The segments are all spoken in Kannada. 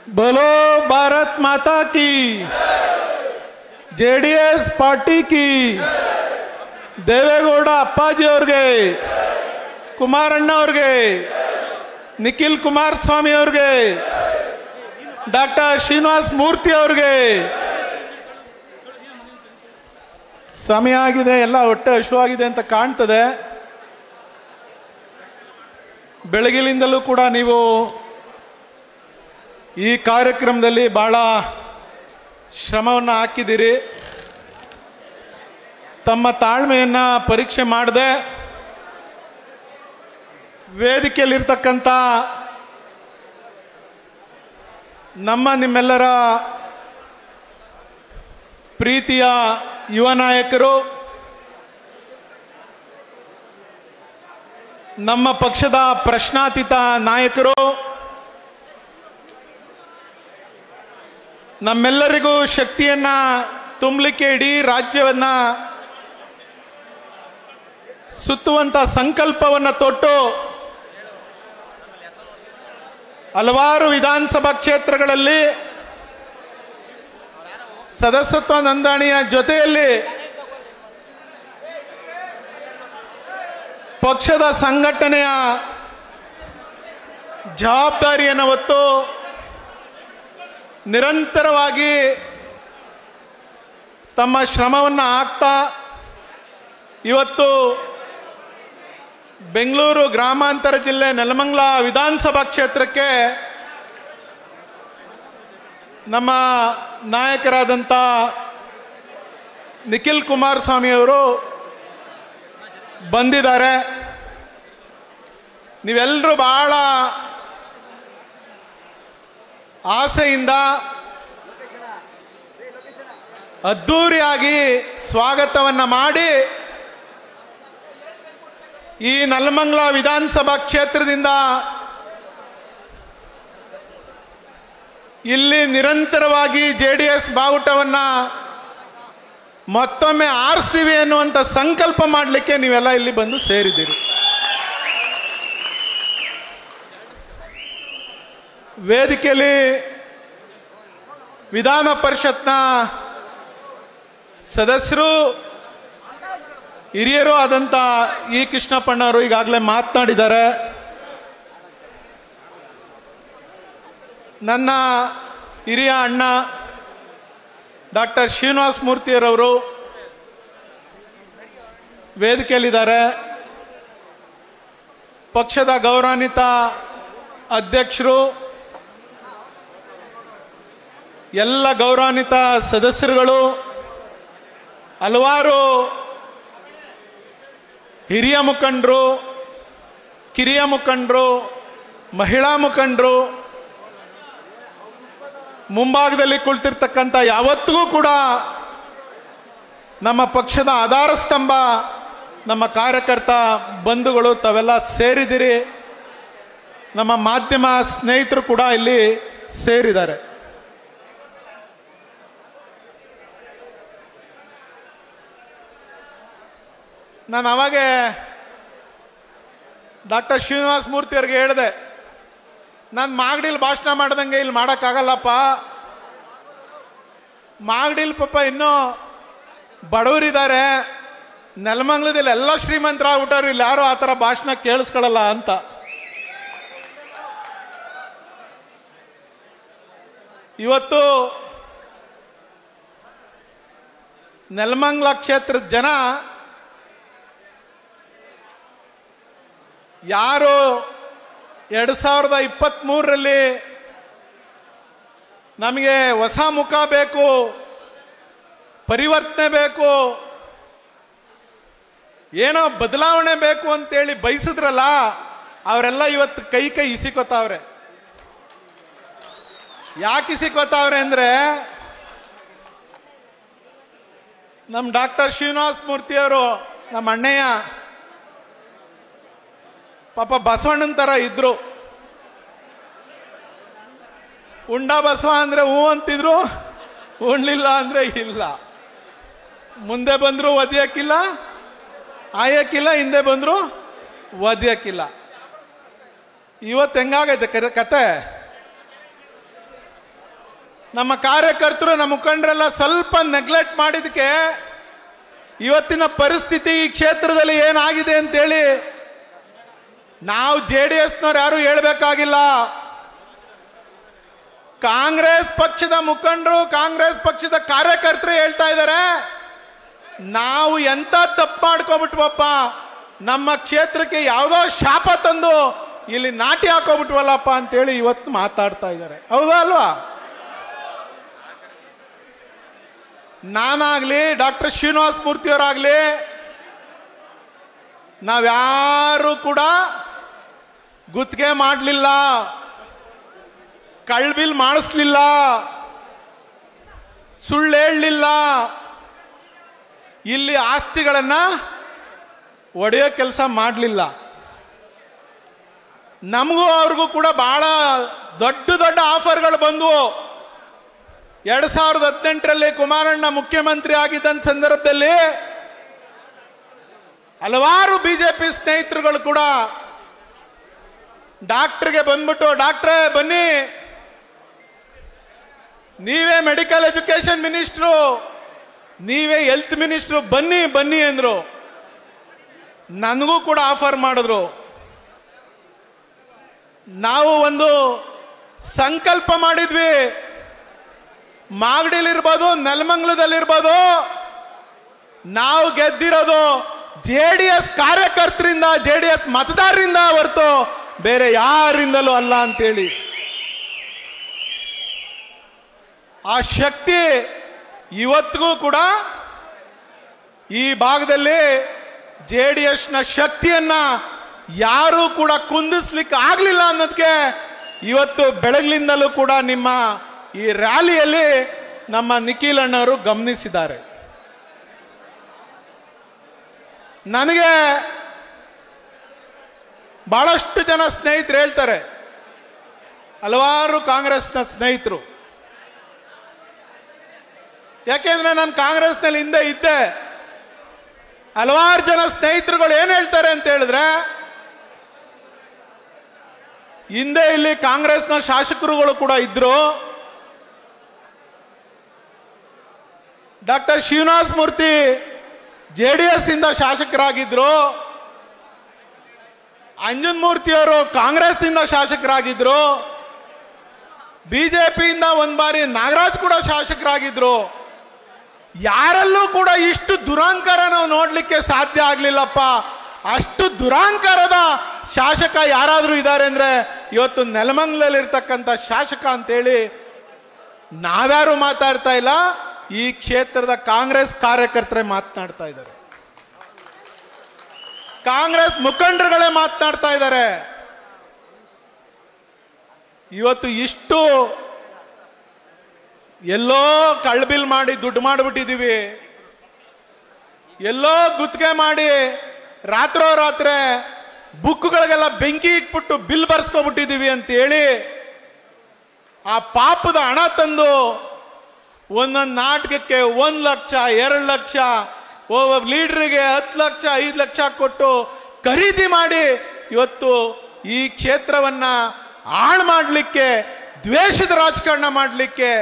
बोलो भारत माता की, जेडीएस पार्टी की, ದೇವೇಗೌಡ ಅಪ್ಪಾಜಿ ಅವ್ರಿಗೆ, ಕುಮಾರಣ್ಣ ಅವ್ರಿಗೆ, ನಿಖಿಲ್ ಕುಮಾರಸ್ವಾಮಿ ಅವ್ರಿಗೆ, ಡಾಕ್ಟರ್ ಶ್ರೀನಿವಾಸ ಮೂರ್ತಿ ಅವ್ರಿಗೆ. ಸಮಯ ಆಗಿದೆ, ಎಲ್ಲ ಹೊಟ್ಟೆ ಹಸಿವಾಗಿದೆ ಅಂತ ಕಾಣ್ತದೆ. ಬೆಳಗಿನಿಂದಲೂ ಕೂಡ ನೀವು ಈ ಕಾರ್ಯಕ್ರಮದಲ್ಲಿ ಬಹಳ ಶ್ರಮವನ್ನು ಹಾಕಿದ್ದೀರಿ. ತಮ್ಮ ತಾಳ್ಮೆಯನ್ನ ಪರೀಕ್ಷೆ ಮಾಡದೆ ವೇದಿಕೆಯಲ್ಲಿರ್ತಕ್ಕಂಥ ನಿಮ್ಮೆಲ್ಲರ ಪ್ರೀತಿಯ ಯುವ ನಾಯಕರು, ನಮ್ಮ ಪಕ್ಷದ ಪ್ರಶ್ನಾತೀತ ನಾಯಕರು, ನಮ್ಮೆಲ್ಲರಿಗೂ ಶಕ್ತಿಯನ್ನ ತುಂಬಲಿಕ್ಕೆ ಇಡೀ ರಾಜ್ಯವನ್ನ ಸುತ್ತುವಂತ ಸಂಕಲ್ಪವನ್ನ ತೊಟ್ಟು ಹಲವಾರು ವಿಧಾನಸಭಾ ಕ್ಷೇತ್ರಗಳಲ್ಲಿ ಸದಸ್ಯತ್ವ ನೋಂದಣಿಯ ಜೊತೆಯಲ್ಲಿ ಪಕ್ಷದ ಸಂಘಟನೆಯ ಜವಾಬ್ದಾರಿಯನ್ನು ಹೊತ್ತು ನಿರಂತರವಾಗಿ ತಮ್ಮ ಶ್ರಮವನ್ನು ಹಾಕ್ತಾ ಇವತ್ತು ಬೆಂಗಳೂರು ಗ್ರಾಮಾಂತರ ಜಿಲ್ಲೆ ನೆಲಮಂಗಲ ವಿಧಾನಸಭಾ ಕ್ಷೇತ್ರಕ್ಕೆ ನಮ್ಮ ನಾಯಕರಾದಂಥ ನಿಖಿಲ್ ಕುಮಾರಸ್ವಾಮಿ ಅವರು ಬಂದಿದ್ದಾರೆ. ನೀವೆಲ್ಲರೂ ಬಹಳ ಆಸೆಯಿಂದ ಅದ್ಧೂರಿಯಾಗಿ ಸ್ವಾಗತವನ್ನ ಮಾಡಿ ಈ ನೆಲಮಂಗಲ ವಿಧಾನಸಭಾ ಕ್ಷೇತ್ರದಿಂದ ಇಲ್ಲಿ ನಿರಂತರವಾಗಿ ಜೆಡಿಎಸ್ ಬಾವುಟವನ್ನ ಮತ್ತೊಮ್ಮೆ ಆರಿಸ್ತೀವಿ ಅನ್ನುವಂಥ ಸಂಕಲ್ಪ ಮಾಡಲಿಕ್ಕೆ ನೀವೆಲ್ಲ ಇಲ್ಲಿ ಬಂದು ಸೇರಿದ್ದೀರಿ. ವೇದಿಕೆಯಲ್ಲಿ ವಿಧಾನ ಪರಿಷತ್ನ ಸದಸ್ಯರು, ಹಿರಿಯರು ಆದಂಥ ಇ ಕೃಷ್ಣಪ್ಪಣ್ಣವರು ಈಗಾಗಲೇ ಮಾತನಾಡಿದ್ದಾರೆ. ನನ್ನ ಹಿರಿಯ ಅಣ್ಣ ಡಾಕ್ಟರ್ ಶ್ರೀನಿವಾಸ ಮೂರ್ತಿಯರವರು ವೇದಿಕೆಯಲ್ಲಿದ್ದಾರೆ. ಪಕ್ಷದ ಗೌರವಾನ್ವಿತ ಅಧ್ಯಕ್ಷರು, ಎಲ್ಲ ಗೌರವಾನ್ವಿತ ಸದಸ್ಯರುಗಳು, ಹಲವಾರು ಹಿರಿಯ ಮುಖಂಡರು, ಕಿರಿಯ ಮುಖಂಡರು, ಮಹಿಳಾ ಮುಖಂಡರು, ಮುಂಭಾಗದಲ್ಲಿ ಕುಳಿತಿರ್ತಕ್ಕಂಥ ಯಾವತ್ತಿಗೂ ಕೂಡ ನಮ್ಮ ಪಕ್ಷದ ಆಧಾರ ಸ್ತಂಭ ನಮ್ಮ ಕಾರ್ಯಕರ್ತ ಬಂಧುಗಳು ತಾವೆಲ್ಲ ಸೇರಿದಿರಿ. ನಮ್ಮ ಮಾಧ್ಯಮ ಸ್ನೇಹಿತರು ಕೂಡ ಇಲ್ಲಿ ಸೇರಿದ್ದಾರೆ. ನಾನು ಅವಾಗೆ ಡಾಕ್ಟರ್ ಶ್ರೀನಿವಾಸ ಮೂರ್ತಿ ಅವ್ರಿಗೆ ಹೇಳಿದೆ, ನಾನು ಮಾಗಡಿಲಿ ಭಾಷಣ ಮಾಡ್ದಂಗೆ ಇಲ್ಲಿ ಮಾಡೋಕ್ಕಾಗಲ್ಲಪ್ಪ, ಮಾಗಡಿಲಿ ಪಾಪ ಇನ್ನೂ ಬಡವರಿದ್ದಾರೆ, ನೆಲಮಂಗಲದಲ್ಲಿ ಎಲ್ಲ ಶ್ರೀಮಂತರಾಗ್ಬಿಟ್ಟವ್ರು, ಇಲ್ಲಿ ಯಾರು ಆ ಥರ ಭಾಷಣ ಕೇಳಿಸ್ಕೊಳ್ಳಲ್ಲ ಅಂತ. ಇವತ್ತು ನೆಲಮಂಗಲ ಕ್ಷೇತ್ರದ ಜನ ಯಾರು 2023ರಲ್ಲಿ ನಮಗೆ ಹೊಸ ಮುಖ ಬೇಕು, ಪರಿವರ್ತನೆ ಬೇಕು, ಏನೋ ಬದಲಾವಣೆ ಬೇಕು ಅಂತೇಳಿ ಬಯಸಿದ್ರಲ್ಲ, ಅವರೆಲ್ಲ ಇವತ್ತು ಕೈ ಇಸಿಕೋತಾವ್ರೆ. ಯಾಕೆ ಇಸಿಕೋತಾವ್ರೆ ಅಂದ್ರೆ, ನಮ್ಮ ಡಾಕ್ಟರ್ ಶ್ರೀನಿವಾಸ ಮೂರ್ತಿಯವರು ನಮ್ಮ ಅಣ್ಣಯ್ಯ ಪಾಪ ಬಸವಣ್ಣನ ತರ ಇದ್ರು. ಉಂಡ ಬಸವ ಅಂದ್ರೆ ಹೂ ಅಂತಿದ್ರು, ಉಣ್ಲಿಲ್ಲ ಅಂದ್ರೆ ಇಲ್ಲ. ಮುಂದೆ ಬಂದ್ರು ಒದಿಯಕ್ಕಿಲ್ಲ, ಆಯಕ್ಕಿಲ್ಲ, ಹಿಂದೆ ಬಂದ್ರು ಒದಿಯಕ್ಕಿಲ್ಲ. ಇವತ್ತು ಹೆಂಗಾಗೈತೆ ಕತೆ? ನಮ್ಮ ಕಾರ್ಯಕರ್ತರು ನಮ್ಮ ಮುಖಂಡರೆಲ್ಲ ಸ್ವಲ್ಪ ನೆಗ್ಲೆಕ್ಟ್ ಮಾಡಿದಕ್ಕೆ ಇವತ್ತಿನ ಪರಿಸ್ಥಿತಿ ಈ ಕ್ಷೇತ್ರದಲ್ಲಿ ಏನಾಗಿದೆ ಅಂತೇಳಿ ನಾವು JDSನವ್ರು ಯಾರು ಹೇಳ್ಬೇಕಾಗಿಲ್ಲ. ಕಾಂಗ್ರೆಸ್ ಪಕ್ಷದ ಮುಖಂಡರು, ಕಾಂಗ್ರೆಸ್ ಪಕ್ಷದ ಕಾರ್ಯಕರ್ತರು ಹೇಳ್ತಾ ಇದ್ದಾರೆ, ನಾವು ಎಂತ ತಪ್ಪು ಮಾಡ್ಕೊಬಿಟ್ವಪ್ಪ, ನಮ್ಮ ಕ್ಷೇತ್ರಕ್ಕೆ ಯಾವುದೋ ಶಾಪ ತಂದು ಇಲ್ಲಿ ನಾಟಿ ಹಾಕೋಬಿಟ್ವಲ್ಲಪ್ಪ ಅಂತೇಳಿ ಇವತ್ತು ಮಾತಾಡ್ತಾ ಇದ್ದಾರೆ. ಹೌದಾ ಅಲ್ವಾ? ನಾನಾಗ್ಲಿ ಡಾಕ್ಟರ್ ಶ್ರೀನಿವಾಸ ಮೂರ್ತಿಯವರಾಗ್ಲಿ ನಾವ್ಯಾರು ಕೂಡ ಗುತ್ತಿಗೆ ಮಾಡಲಿಲ್ಲ, ಕಳ್ಬಿಲ್ ಮಾಡಿಸ್ಲಿಲ್ಲ, ಸುಳ್ಳು ಹೇಳಲಿಲ್ಲ, ಇಲ್ಲಿ ಆಸ್ತಿಗಳನ್ನ ಒಡೆಯೋ ಕೆಲಸ ಮಾಡಲಿಲ್ಲ. ನಮಗೂ ಅವ್ರಿಗೂ ಕೂಡ ಬಹಳ ದೊಡ್ಡ ದೊಡ್ಡ ಆಫರ್ಗಳು ಬಂದವು. 2018ರಲ್ಲಿ ಕುಮಾರಣ್ಣ ಮುಖ್ಯಮಂತ್ರಿ ಆಗಿದ್ದ ಸಂದರ್ಭದಲ್ಲಿ ಹಲವಾರು ಬಿಜೆಪಿ ಸ್ನೇಹಿತರುಗಳು ಕೂಡ ಡಾಕ್ಟರ್ಗೆ ಬಂದ್ಬಿಟ್ಟು, ಡಾಕ್ಟ್ರೇ ಬನ್ನಿ, ನೀವೇ ಮೆಡಿಕಲ್ ಎಜುಕೇಶನ್ ಮಿನಿಸ್ಟ್ರು, ನೀವೇ ಹೆಲ್ತ್ ಮಿನಿಸ್ಟ್ರು, ಬನ್ನಿ ಬನ್ನಿ ಅಂದ್ರು. ನನಗೂ ಕೂಡ ಆಫರ್ ಮಾಡಿದ್ರು. ನಾವು ಒಂದು ಸಂಕಲ್ಪ ಮಾಡಿದ್ವಿ, ಮಾಗಡಿಲಿರ್ಬೋದು, ನೆಲಮಂಗಲದಲ್ಲಿರ್ಬೋದು, ನಾವು ಗೆದ್ದಿರೋದು JDS ಕಾರ್ಯಕರ್ತರಿಂದ, JDS ಮತದಾರರಿಂದ ಹೊರತು ಬೇರೆ ಯಾರಿಂದಲೂ ಅಲ್ಲ ಅಂತೇಳಿ. ಆ ಶಕ್ತಿ ಇವತ್ತಿಗೂ ಕೂಡ ಈ ಭಾಗದಲ್ಲಿ JDSನ ಶಕ್ತಿಯನ್ನ ಯಾರು ಕೂಡ ಕುಂದಿಸ್ಲಿಕ್ಕೆ ಆಗ್ಲಿಲ್ಲ ಅನ್ನೋದಕ್ಕೆ ಇವತ್ತು ಬೆಳಗ್ಲಿಂದಲೂ ಕೂಡ ನಿಮ್ಮ ಈ ರ್ಯಾಲಿಯಲ್ಲಿ ನಮ್ಮ ನಿಖಿಲ್ ಅಣ್ಣವರು ಗಮನಿಸಿದ್ದಾರೆ. ನನಗೆ ಬಹಳಷ್ಟು ಜನ ಸ್ನೇಹಿತರು ಹೇಳ್ತಾರೆ, ಹಲವಾರು ಕಾಂಗ್ರೆಸ್ನ ಸ್ನೇಹಿತರು, ಯಾಕೆಂದ್ರೆ ನಾನು ಕಾಂಗ್ರೆಸ್ನಲ್ಲಿ ಹಿಂದೆ ಇದ್ದೆ. ಹಲವಾರು ಜನ ಸ್ನೇಹಿತರುಗಳು ಏನ್ ಹೇಳ್ತಾರೆ ಅಂತ ಹೇಳಿದ್ರೆ, ಹಿಂದೆ ಇಲ್ಲಿ ಕಾಂಗ್ರೆಸ್ನ ಶಾಸಕರುಗಳು ಕೂಡ ಇದ್ರು. ಡಾಕ್ಟರ್ ಶ್ರೀನಿವಾಸ ಮೂರ್ತಿ JDS ಇಂದ ಶಾಸಕರಾಗಿದ್ರು, ಅಂಜನ್ಮೂರ್ತಿಯವರು ಕಾಂಗ್ರೆಸ್ನಿಂದ ಶಾಸಕರಾಗಿದ್ರು, ಬಿಜೆಪಿಯಿಂದ ಒಂದ್ ಬಾರಿ ನಾಗರಾಜ್ ಕೂಡ ಶಾಸಕರಾಗಿದ್ರು. ಯಾರಲ್ಲೂ ಕೂಡ ಇಷ್ಟು ದುರಾಂಕಾರ ನಾವು ನೋಡ್ಲಿಕ್ಕೆ ಸಾಧ್ಯ ಆಗ್ಲಿಲ್ಲಪ್ಪ. ಅಷ್ಟು ದುರಾಂಕಾರದ ಶಾಸಕ ಯಾರಾದ್ರೂ ಇದ್ದಾರೆ ಅಂದ್ರೆ ಇವತ್ತು ನೆಲಮಂಗಲದಲ್ಲಿರ್ತಕ್ಕಂಥ ಶಾಸಕ ಅಂತೇಳಿ ನಾವ್ಯಾರು ಮಾತಾಡ್ತಾ ಇಲ್ಲ, ಈ ಕ್ಷೇತ್ರದ ಕಾಂಗ್ರೆಸ್ ಕಾರ್ಯಕರ್ತರೇ ಮಾತನಾಡ್ತಾ ಇದ್ದಾರೆ, ಕಾಂಗ್ರೆಸ್ ಮುಖಂಡರುಗಳೇ ಮಾತನಾಡ್ತಾ ಇದ್ದಾರೆ. ಇವತ್ತು ಇಷ್ಟು ಎಲ್ಲೋ ಕಳ್ಬಿಲ್ ಮಾಡಿ ದುಡ್ಡು ಮಾಡಿಬಿಟ್ಟಿದೀವಿ, ಎಲ್ಲೋ ಗುತ್ತಿಗೆ ಮಾಡಿ ರಾತ್ರೋರಾತ್ರಿ ಬುಕ್ಗಳಿಗೆಲ್ಲ ಬೆಂಕಿ ಇಟ್ಬಿಟ್ಟು ಬಿಲ್ ಬರ್ಸ್ಕೊಬಿಟ್ಟಿದೀವಿ ಅಂತ ಹೇಳಿ ಆ ಪಾಪದ ಹಣ ತಂದು ಒಂದೊಂದು ನಾಟಕಕ್ಕೆ 1 ಲಕ್ಷ 2 ಲಕ್ಷ, ಒಬ್ಬ ಲೀಡರ್ಗೆ 10 ಲಕ್ಷ 5 ಲಕ್ಷ ಕೊಟ್ಟು ಖರೀದಿ ಮಾಡಿ ಇವತ್ತು ಈ ಕ್ಷೇತ್ರವನ್ನ ಹಾಳು ಮಾಡಲಿಕ್ಕೆ, ದ್ವೇಷದ ರಾಜಕಾರಣ ಮಾಡಲಿಕ್ಕೆ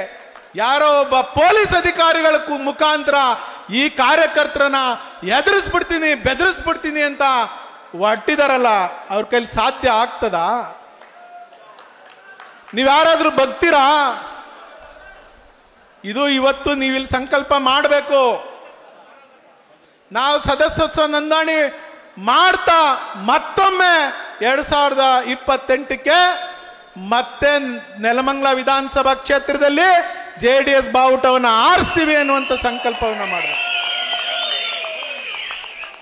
ಯಾರೋ ಒಬ್ಬ ಪೊಲೀಸ್ ಅಧಿಕಾರಿಗಳ ಮುಖಾಂತರ ಈ ಕಾರ್ಯಕರ್ತರನ್ನ ಎದುರಿಸ್ಬಿಡ್ತೀನಿ, ಬೆದರಿಸ್ಬಿಡ್ತೀನಿ ಅಂತ ಹೊಟ್ಟಿದಾರಲ್ಲ, ಅವ್ರ ಕೈಲಿ ಸಾಧ್ಯ ಆಗ್ತದ? ನೀವ್ಯಾರಾದ್ರೂ ಬಗ್ತೀರಾ? ಇದು ಇವತ್ತು ನೀವಿಲ್ಲಿ ಸಂಕಲ್ಪ ಮಾಡಬೇಕು. ನಾವು ಸದಸ್ಯತ್ವ ನೋಂದಣಿ ಮಾಡ್ತಾ ಮತ್ತೊಮ್ಮೆ 2028ಕ್ಕೆ ಮತ್ತೆ ನೆಲಮಂಗಲ ವಿಧಾನಸಭಾ ಕ್ಷೇತ್ರದಲ್ಲಿ JDS ಬಾವುಟವನ್ನು ಆರಿಸ್ತೀವಿ ಅನ್ನುವಂಥ ಸಂಕಲ್ಪವನ್ನ ಮಾಡಬೇಕು.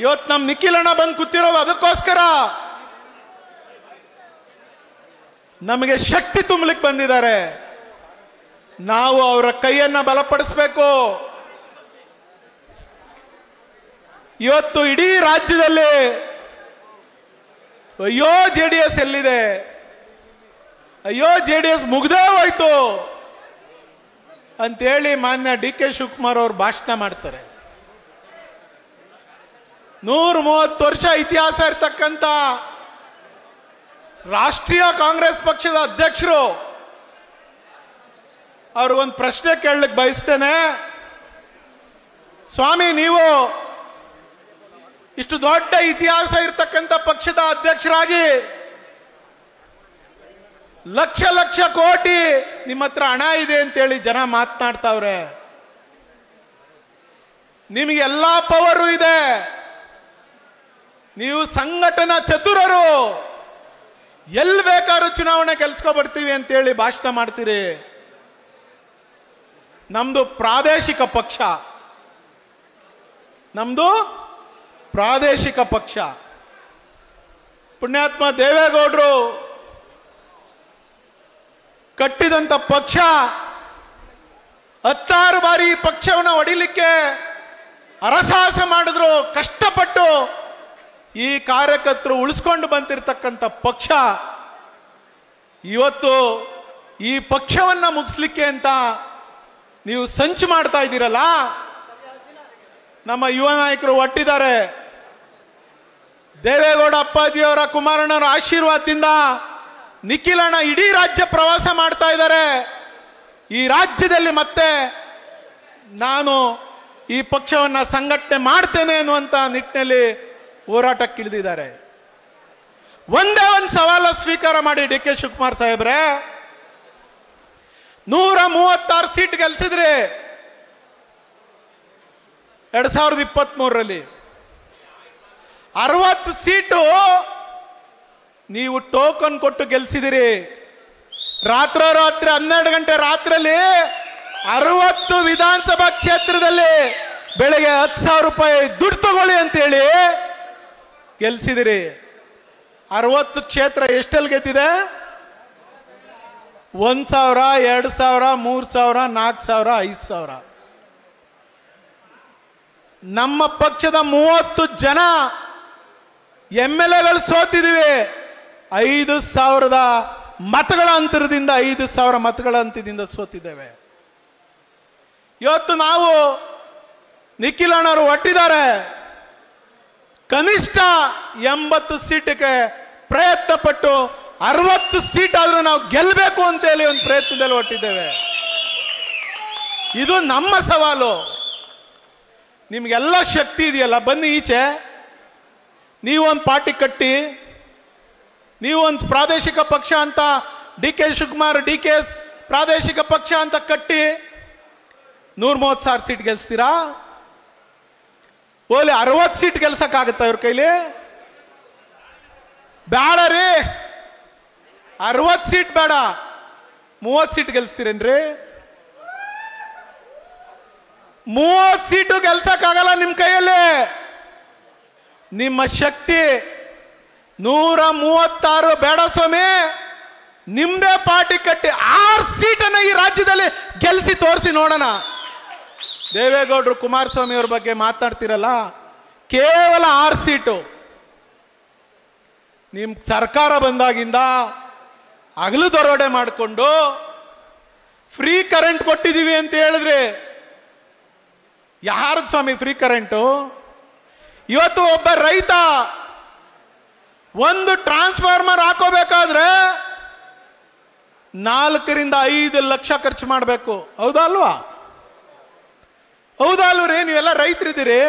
ಇವತ್ತು ನಮ್ಮ ನಿಖಿಲಣ್ಣ ಬಂದು ಕೂತಿರೋದು ಅದಕ್ಕೋಸ್ಕರ. ನಮಗೆ ಶಕ್ತಿ ತುಂಬಲಿಕ್ಕೆ ಬಂದಿದ್ದಾರೆ. ನಾವು ಅವರ ಕೈಯನ್ನ ಬಲಪಡಿಸಬೇಕು. ಇವತ್ತು ಇಡೀ ರಾಜ್ಯದಲ್ಲಿ ಅಯ್ಯೋ JDS ಎಲ್ಲಿದೆ, ಅಯ್ಯೋ JDS ಮುಗ್ದೇ ಹೋಯ್ತು ಅಂತೇಳಿ ಮಾನ್ಯ DK ಶಿವಕುಮಾರ್ ಅವರು ಭಾಷಣ ಮಾಡ್ತಾರೆ. 130 ವರ್ಷ ಇತಿಹಾಸ ಇರ್ತಕ್ಕಂಥ ರಾಷ್ಟ್ರೀಯ ಕಾಂಗ್ರೆಸ್ ಪಕ್ಷದ ಅಧ್ಯಕ್ಷರು ಅವ್ರಿಗೊಂದು ಪ್ರಶ್ನೆ ಕೇಳಲಿಕ್ಕೆ ಬಯಸ್ತೇನೆ. ಸ್ವಾಮಿ, ನೀವು ಇಷ್ಟು ದೊಡ್ಡ ಇತಿಹಾಸ ಇರ್ತಕ್ಕಂಥ ಪಕ್ಷದ ಅಧ್ಯಕ್ಷರಾಗಿ ಲಕ್ಷ ಲಕ್ಷ ಕೋಟಿ ನಿಮ್ಮ ಹತ್ರ ಹಣ ಇದೆ ಅಂತೇಳಿ ಜನ ಮಾತನಾಡ್ತಾವ್ರೆ. ನಿಮಗೆ ಎಲ್ಲಾ ಪವರು ಇದೆ, ನೀವು ಸಂಘಟನಾ ಚತುರರು, ಎಲ್ಲಿ ಬೇಕಾದ್ರೂ ಚುನಾವಣೆ ಗೆಲ್ಸ್ಕೊಬರ್ತೀವಿ ಅಂತೇಳಿ ಭಾಷಣ ಮಾಡ್ತೀರಿ. ನಮ್ದು ಪ್ರಾದೇಶಿಕ ಪಕ್ಷ, ನಮ್ದು ಪ್ರಾದೇಶಿಕ ಪಕ್ಷ. ಪುಣ್ಯಾತ್ಮ ದೇವೇಗೌಡರು ಕಟ್ಟಿದಂತ ಪಕ್ಷ 16 ಬಾರಿ ಪಕ್ಷವನ್ನು ಹೊಡಿಲಿಕ್ಕೆ ಹರಸಾಹಸ ಮಾಡಿದ್ರು. ಕಷ್ಟಪಟ್ಟು ಈ ಕಾರ್ಯಕರ್ತರು ಉಳಿಸ್ಕೊಂಡು ಬಂದಿರತಕ್ಕಂಥ ಪಕ್ಷ ಇವತ್ತು ಈ ಪಕ್ಷವನ್ನ ಮುಗಿಸ್ಲಿಕ್ಕೆ ಅಂತ ನೀವು ಸಂಚು ಮಾಡ್ತಾ ಇದ್ದೀರಲ್ಲ. ನಮ್ಮ ಯುವ ನಾಯಕರು ಒಟ್ಟಿದ್ದಾರೆ. ದೇವೇಗೌಡ ಅಪ್ಪಾಜಿಯವರ ಕುಮಾರಣ್ಣವರ ಆಶೀರ್ವಾದದಿಂದ ನಿಖಿಲಣ್ಣ ಇಡೀ ರಾಜ್ಯ ಪ್ರವಾಸ ಮಾಡ್ತಾ ಇದ್ದಾರೆ. ಈ ರಾಜ್ಯದಲ್ಲಿ ಮತ್ತೆ ನಾನು ಈ ಪಕ್ಷವನ್ನ ಸಂಘಟನೆ ಮಾಡ್ತೇನೆ ಅನ್ನುವಂತ ನಿಟ್ಟಿನಲ್ಲಿ ಹೋರಾಟಕ್ಕಿಳಿದಿದ್ದಾರೆ. ಒಂದೇ ಒಂದು ಸವಾಲ ಸ್ವೀಕಾರ ಮಾಡಿ ಡಿ ಕೆ ಶಿವಕುಮಾರ್ ಸಾಹೇಬ್ರೆ, 136 ಸೀಟ್ ಗೆಲ್ಸಿದ್ರಿ 2023ರಲ್ಲಿ. 60 ಸೀಟು ನೀವು ಟೋಕನ್ ಕೊಟ್ಟು ಗೆಲ್ಸಿದಿರಿ. ರಾತ್ರೋರಾತ್ರಿ 12 ಗಂಟೆ ರಾತ್ರಿಯಲ್ಲಿ 60 ವಿಧಾನಸಭಾ ಕ್ಷೇತ್ರದಲ್ಲಿ ಬೆಳಗ್ಗೆ 10,000 ರೂಪಾಯಿ ದುಡ್ಡು ತಗೊಳ್ಳಿ ಅಂತೇಳಿ ಗೆಲ್ಸಿದಿರಿ. 60 ಕ್ಷೇತ್ರ ಎಷ್ಟಲ್ಲಿ ಗೆದ್ದಿದೆ? 1,000, 2,000, 3,000, 4,000, 5,000. ನಮ್ಮ ಪಕ್ಷದ 30 ಜನ MLAಗಳು ಸೋತಿದ್ದೀವಿ. 5,000 ಮತಗಳ ಅಂತರದಿಂದ, 5,000 ಮತಗಳ ಅಂತರದಿಂದ ಸೋತಿದ್ದೇವೆ. ಇವತ್ತು ನಾವು ನಿಖಿಲಣ್ಣವರು ಒಟ್ಟಿದ್ದಾರೆ. ಕನಿಷ್ಠ 80 ಸೀಟಿಗೆ ಪ್ರಯತ್ನ ಪಟ್ಟು 60 ಸೀಟ್ ಆದ್ರೂ ನಾವು ಗೆಲ್ಲಬೇಕು ಅಂತ ಹೇಳಿ ಒಂದು ಪ್ರಯತ್ನದಲ್ಲಿ ಹೊಟ್ಟಿದ್ದೇವೆ. ಇದು ನಮ್ಮ ಸವಾಲು. ನಿಮ್ಗೆಲ್ಲ ಶಕ್ತಿ ಇದೆಯಲ್ಲ, ಬನ್ನಿ ಈಚೆ. ನೀವೊಂದು ಪಾರ್ಟಿ ಕಟ್ಟಿ, ನೀವೊಂದು ಪ್ರಾದೇಶಿಕ ಪಕ್ಷ ಅಂತ ಡಿ ಕೆ ಶಿವಕುಮಾರ್ DKS ಪ್ರಾದೇಶಿಕ ಪಕ್ಷ ಅಂತ ಕಟ್ಟಿ 136 ಸೀಟ್ ಗೆಲ್ಸ್ತೀರಾ? ಓಲಿ 60 ಸೀಟ್ ಗೆಲ್ಸಕ್ಕಾಗತ್ತ ಇವ್ರ ಕೈಲಿ? ಬೇಡ ರೀ, 60 ಸೀಟ್ ಬೇಡ, 30 ಸೀಟ್ ಗೆಲ್ಸ್ತೀರೇನ್ರಿ? 30 ಸೀಟು ಗೆಲ್ಸಕ್ಕಾಗಲ್ಲ ನಿಮ್ಮ ಕೈಯಲ್ಲಿ. ನಿಮ್ಮ ಶಕ್ತಿ 136 ಬೇಡ ಸ್ವಾಮಿ. ನಿಮ್ದೇ ಪಾರ್ಟಿ ಕಟ್ಟಿ 6 ಸೀಟನ್ನು ಈ ರಾಜ್ಯದಲ್ಲಿ ಗೆಲ್ಸಿ ತೋರಿಸಿ ನೋಡೋಣ. ದೇವೇಗೌಡರು ಕುಮಾರಸ್ವಾಮಿ ಅವ್ರ ಬಗ್ಗೆ ಮಾತಾಡ್ತಿರಲ್ಲ, ಕೇವಲ 6 ಸೀಟು. ನಿಮ್ ಸರ್ಕಾರ ಬಂದಾಗಿಂದ ಹಗಲು ದರೋಡೆ ಮಾಡಿಕೊಂಡು ಫ್ರೀ ಕರೆಂಟ್ ಕೊಟ್ಟಿದೀವಿ ಅಂತ ಹೇಳಿದ್ರಿ. ಯಾರು ಸ್ವಾಮಿ ಫ್ರೀ ಕರೆಂಟು? ಇವತ್ತು ಒಬ್ಬ ರೈತ ಒಂದು ಟ್ರಾನ್ಸ್ಫಾರ್ಮರ್ ಹಾಕೋಬೇಕಾದ್ರೆ 4-5 ಲಕ್ಷ ಖರ್ಚು ಮಾಡಬೇಕು. ಹೌದಾ ಅಲ್ವಾ? ಹೌದಾ ಅಲ್ವರಿ? ನೀವೆಲ್ಲ ರೈತರಿದ್ದೀರಿ.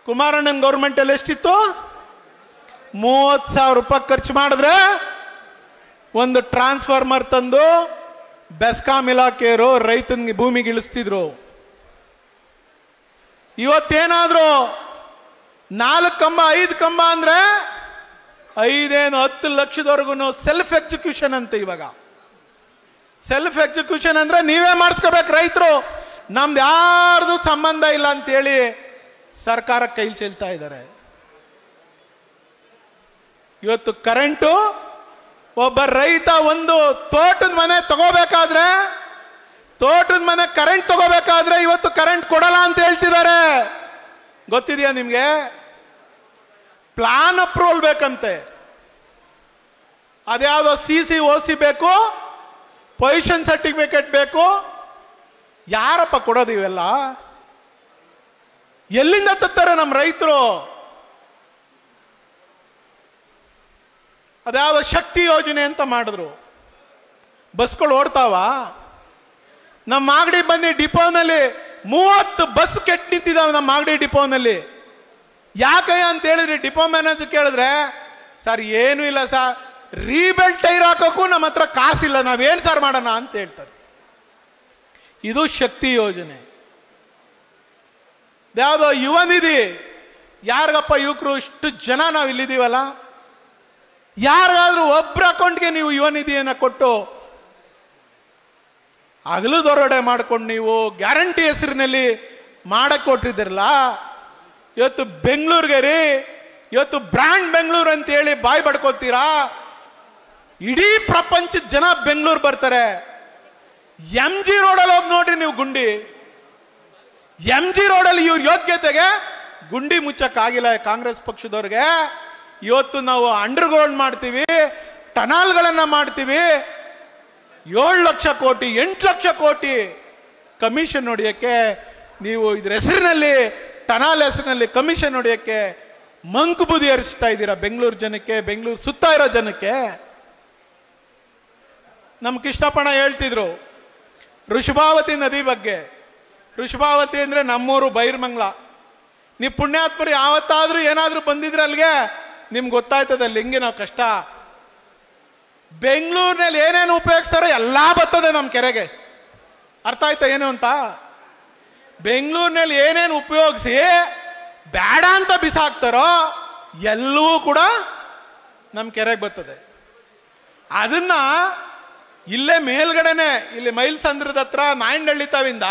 ಕುಮಾರಣ್ಣನ ಗೌರ್ಮೆಂಟ್ ಅಲ್ಲಿ ಎಷ್ಟಿತ್ತು? 30,000 ರೂಪಾಯಿ ಖರ್ಚು ಮಾಡಿದ್ರೆ ಒಂದು ಟ್ರಾನ್ಸ್ಫಾರ್ಮರ್ ತಂದು ಬೆಸ್ಕಾಂ ಇಲಾಖೆಯವರು ರೈತನಿಗೆ ಭೂಮಿಗೆ ಇಳಿಸ್ತಿದ್ರು. ಇವತ್ತೇನಾದ್ರು 4 ಕಂಬ 5 ಕಂಬ ಅಂದ್ರೆ 5-10 ಲಕ್ಷದವರೆಗೂ ಸೆಲ್ಫ್ ಎಕ್ಸಿಕ್ಯೂಷನ್ ಅಂತ. ಇವಾಗ ಸೆಲ್ಫ್ ಎಕ್ಸಿಕ್ಯೂಷನ್ ಅಂದ್ರೆ ನೀವೇ ಮಾಡಿಸ್ಕೋಬೇಕು ರೈತರು, ನಮ್ದು ಯಾರ್ದು ಸಂಬಂಧ ಇಲ್ಲ ಅಂತೇಳಿ ಸರ್ಕಾರ ಕೈ ಚೆಲ್ತಾ ಇದ್ದಾರೆ. ಇವತ್ತು ಕರೆಂಟು ಒಬ್ಬ ರೈತ ಒಂದು ತೋಟದ ಮನೆ ತಗೋಬೇಕಾದ್ರೆ, ತೋಟದ ಮನೆ ಕರೆಂಟ್ ತಗೋಬೇಕಾದ್ರೆ ಇವತ್ತು ಕರೆಂಟ್ ಕೊಡಲ್ಲ ಅಂತ ಹೇಳ್ತಿದ್ದಾರೆ. ಗೊತ್ತಿದೆಯಾ ನಿಮ್ಗೆ? ಪ್ಲಾನ್ ಅಪ್ರೂವಲ್ ಬೇಕಂತೆ. ಅದ್ಯಾವುದೋ CC OC ಬೇಕು, ಪೊಸಿಷನ್ ಸರ್ಟಿಫಿಕೇಟ್ ಬೇಕು. ಯಾರಪ್ಪ ಕೊಡೋದು ಇವೆಲ್ಲ? ಎಲ್ಲಿಂದ ತತ್ತಾರೆ ನಮ್ಮ ರೈತರು? ಅದ್ಯಾವುದೋ ಶಕ್ತಿ ಯೋಜನೆ ಅಂತ ಮಾಡಿದ್ರು. ಬಸ್ಗಳು ಓಡ್ತಾವ? ನಮ್ಮ ಮಾಗಡಿ ಬಂದು ಡಿಪೋನಲ್ಲಿ 30 ಬಸ್ ಕೆಟ್ಟು ನಿಂತಿದ್ದಾವೆ ನಮ್ಮ ಮಾಗಡಿ ಡಿಪೋನಲ್ಲಿ. ಯಾಕಯ್ಯ ಅಂತ ಹೇಳಿದ್ರಿ ಡಿಪೋ ಮ್ಯಾನೇಜರ್ ಕೇಳಿದ್ರೆ, ಸರ್ ಏನು ಇಲ್ಲ ಸರ್, ರೀಬೆಲ್ಟ್ ಟೈರ್ ಹಾಕೋಕ್ಕೂ ನಮ್ಮ ಹತ್ರ ಕಾಸಿಲ್ಲ, ನಾವೇನು ಸರ್ ಮಾಡೋಣ ಅಂತ ಹೇಳ್ತಾರೆ. ಇದು ಶಕ್ತಿ ಯೋಜನೆ. ಯಾವುದೋ ಯುವ ನಿಧಿ, ಯಾರಿಗಪ್ಪ ಯುವಕರು ಇಷ್ಟು ಜನ ನಾವು ಇಲ್ಲಿದ್ದೀವಲ್ಲ, ಯಾರಿಗಾದ್ರೂ ಒಬ್ಬರ ಅಕೌಂಟ್ಗೆ ನೀವು ಯುವ ನಿಧಿಯನ್ನು ಕೊಟ್ಟು ಹಗಲು ದೊರಡೆ ಮಾಡ್ಕೊಂಡು ನೀವು ಗ್ಯಾರಂಟಿ ಹೆಸರಿನಲ್ಲಿ ಮಾಡಕ್ ಕೊಟ್ಟಿದ್ರಲ್ಲ. ಇವತ್ತು ಬೆಂಗಳೂರಿಗೆ ರೀ, ಇವತ್ತು ಬ್ರ್ಯಾಂಡ್ ಬೆಂಗಳೂರು ಅಂತ ಹೇಳಿ ಬಾಯ್ ಬಡ್ಕೋತೀರಾ. ಇಡೀ ಪ್ರಪಂಚದ ಜನ ಬೆಂಗಳೂರು ಬರ್ತಾರೆ. MG ರೋಡಲ್ಲಿ ಹೋಗಿ ನೋಡ್ರಿ ನೀವು ಗುಂಡಿ. MG ರೋಡಲ್ಲಿ ಇವ್ರ ಯೋಗ್ಯತೆಗೆ ಗುಂಡಿ ಮುಚ್ಚಕ್ಕಾಗಿಲ್ಲ ಕಾಂಗ್ರೆಸ್ ಪಕ್ಷದವ್ರಿಗೆ. ಇವತ್ತು ನಾವು ಅಂಡರ್ಗ್ರೌಂಡ್ ಮಾಡ್ತೀವಿ, ಟನಲ್ಗಳನ್ನ ಮಾಡ್ತೀವಿ. 7 ಲಕ್ಷ ಕೋಟಿ 8 ಲಕ್ಷ ಕೋಟಿ ಕಮಿಷನ್ ಹೊಡೆಯಕ್ಕೆ ನೀವು ಇದ್ರ ಹೆಸರಿನಲ್ಲಿ, ಟನಲ್ ಹೆಸರಿನಲ್ಲಿ ಕಮಿಷನ್ ಹೊಡೆಯಕ್ಕೆ ಮಂಕು ಬುದ್ಧಿ ಹರಿಸ್ತಾ ಇದ್ದೀರಾ ಬೆಂಗಳೂರು ಜನಕ್ಕೆ, ಬೆಂಗಳೂರು ಸುತ್ತ ಇರೋ ಜನಕ್ಕೆ. ನಮ್ ಕೃಷ್ಣಪ್ಪಣ್ಣ ಹೇಳ್ತಿದ್ರು ಋಷಭಾವತಿ ನದಿ ಬಗ್ಗೆ. ಋಷಭಾವತಿ ಅಂದ್ರೆ ನಮ್ಮೂರು ಬೈರ್ಮಂಗ್ಲ. ನೀವು ಪುಣ್ಯಾತ್ಮರು ಯಾವತ್ತಾದ್ರೂ ಏನಾದ್ರೂ ಬಂದಿದ್ರೆ ಅಲ್ಲಿಗೆ ನಿಮ್ಗೆ ಗೊತ್ತಾಯ್ತದೆ ಅಲ್ಲಿ ಹೆಂಗೆ ನಾವು ಕಷ್ಟ. ಬೆಂಗಳೂರಿನಲ್ಲಿ ಏನೇನು ಉಪಯೋಗಿಸ್ತಾರೋ ಎಲ್ಲಾ ಬರ್ತದೆ ನಮ್ಮ ಕೆರೆಗೆ. ಅರ್ಥ ಆಯ್ತಾ ಏನು ಅಂತ? ಬೆಂಗಳೂರಿನಲ್ಲಿ ಏನೇನು ಉಪಯೋಗಿಸಿ ಬೇಡ ಅಂತ ಬಿಸಾಕ್ತಾರೋ ಎಲ್ಲವೂ ಕೂಡ ನಮ್ಮ ಕೆರೆಗೆ ಬರ್ತದೆ. ಅದನ್ನ ಇಲ್ಲೇ ಮೇಲ್ಗಡೆನೆ, ಇಲ್ಲಿ ಮೈಲ್ಸಂದ್ರದ ಹತ್ರ ನಾಯಂಡಹಳ್ಳಿ ತಾವಿಂದ